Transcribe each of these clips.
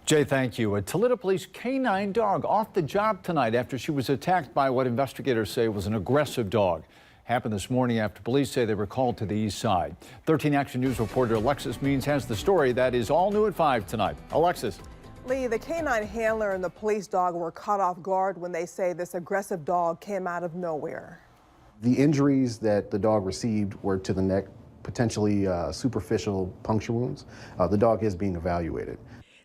Jay, thank you. A Toledo Police K-9 dog off the job tonight after she was attacked by what investigators say was an aggressive dog. Happened this morning after police say they were called to the east side. 13 Action News reporter Alexis Means has the story that is all new at 5 tonight. Alexis. Lee, the K-9 handler and the police dog were caught off guard when they say this aggressive dog came out of nowhere. The injuries that the dog received were to the neck, potentially superficial puncture wounds. The dog is being evaluated.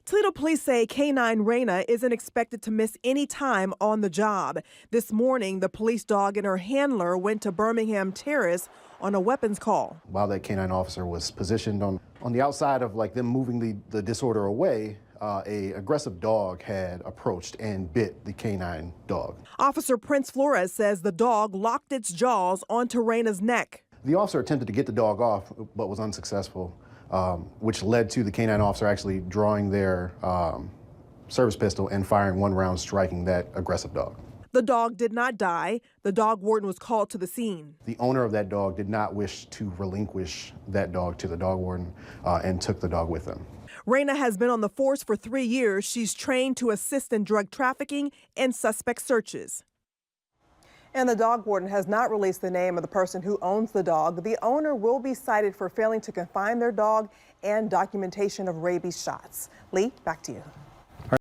Toledo police say K-9 Raina isn't expected to miss any time on the job. This morning, the police dog and her handler went to Birmingham Terrace on a weapons call. While that K-9 officer was positioned on the outside of them moving the disorder away, a aggressive dog had approached and bit the K-9 dog. Officer Prince Flores says the dog locked its jaws onto Raina's neck. The officer attempted to get the dog off, but was unsuccessful, which led to the K-9 officer actually drawing their service pistol and firing one round, striking that aggressive dog. The dog did not die. The dog warden was called to the scene. The owner of that dog did not wish to relinquish that dog to the dog warden and took the dog with him. Raina has been on the force for 3 years. She's trained to assist in drug trafficking and suspect searches. And the dog warden has not released the name of the person who owns the dog. The owner will be cited for failing to confine their dog and documentation of rabies shots. Lee, back to you.